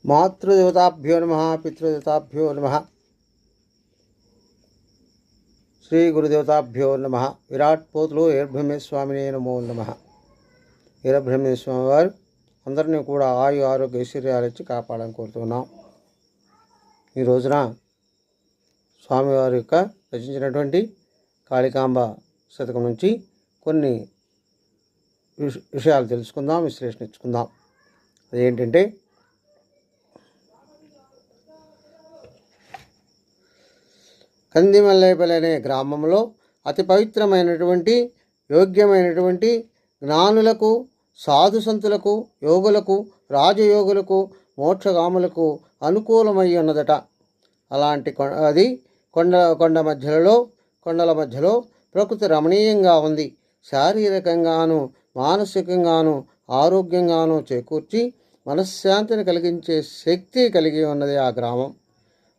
మాతృదేవతాభ్యో నమః, పితృదేవతాభ్యో నమః, శ్రీ గురుదేవతాభ్యో నమః. విరాట్ పోతులు వీరబ్రహ్మేస్వామినే నమో నమః. వీరబ్రహ్మేస్వామి వారు అందరినీ కూడా ఆయు ఆరోగ్య ఐశ్వర్యాలు ఇచ్చి కాపాడాలని కోరుతున్నాం. ఈ రోజున స్వామివారి యొక్క రచించినటువంటి కాళికాంబ శతకం నుంచి కొన్ని విషయాలు తెలుసుకుందాం, విశ్లేషణ ఇచ్చుకుందాం. అదేంటంటే, కందిమల్లేపల్లి అనే గ్రామంలో అతి పవిత్రమైనటువంటి యోగ్యమైనటువంటి జ్ఞానులకు, సాధు సంతులకు, యోగులకు, రాజయోగులకు, మోక్షగాములకు అనుకూలమై ఉన్నదట. అలాంటి అది కొండల మధ్యలో ప్రకృతి రమణీయంగా ఉంది. శారీరకంగాను మానసికంగాను ఆరోగ్యంగాను చేకూర్చి మనశ్శాంతిని కలిగించే శక్తి కలిగి ఉన్నది ఆ గ్రామం.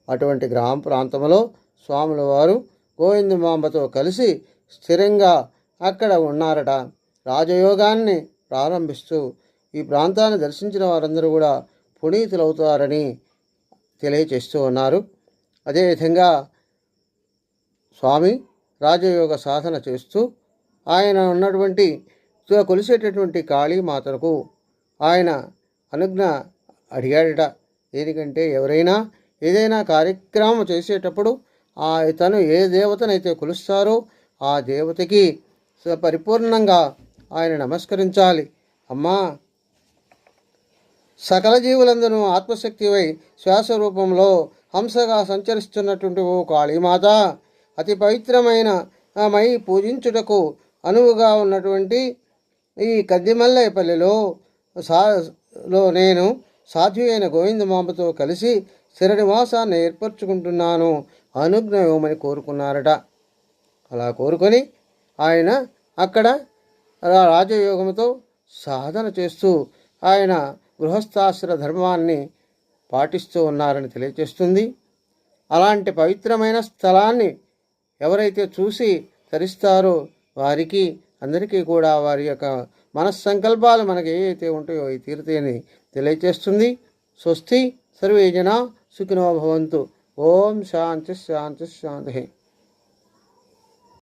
అటువంటి గ్రామ ప్రాంతంలో స్వాముల వారు గోవిందమాంబతో కలిసి స్థిరంగా అక్కడ ఉన్నారట. రాజయోగాన్ని ప్రారంభిస్తూ ఈ ప్రాంతాన్ని దర్శించిన వారందరూ కూడా పునీతులవుతారని తెలియచేస్తూ ఉన్నారు. అదేవిధంగా స్వామి రాజయోగ సాధన చేస్తూ ఆయన ఉన్నటువంటి కొలిసేటటువంటి కాళీమాతకు ఆయన అనుజ్ఞ అడిగాడట. ఎందుకంటే ఎవరైనా ఏదైనా కార్యక్రమం చేసేటప్పుడు తను ఏ దేవతనైతే కొలుస్తారో ఆ దేవతకి పరిపూర్ణంగా ఆయన నమస్కరించాలి. అమ్మా, సకల జీవులందరూ ఆత్మశక్తివై శ్వాస రూపంలో హంసగా సంచరిస్తున్నటువంటి ఓ కాళీమాత, అతి పవిత్రమైన మై పూజించుటకు అనువుగా ఉన్నటువంటి ఈ కందిమల్లేపల్లిలో నేను సాధ్వి అయిన గోవిందమాంబతో కలిసి స్థిర నివాసాన్ని ఏర్పరచుకుంటున్నాను, అనుజ్ఞ ఇవ్వమని కోరుకున్నారట. అలా కోరుకొని ఆయన అక్కడ రాజయోగంతో సాధన చేస్తూ ఆయన గృహస్థాశ్ర ధర్మాన్ని పాటిస్తూ ఉన్నారని తెలియజేస్తుంది. అలాంటి పవిత్రమైన స్థలాన్ని ఎవరైతే చూసి తరిస్తారో వారికి అందరికీ కూడా వారి యొక్క మనస్సంకల్పాలు మనకి ఏవైతే ఉంటాయో అవి తీరుతాయని తెలియజేస్తుంది. స్వస్తి సర్వే జనా సుఖినో భవంతు. ఓం శాంతి శాంతి శాంతి.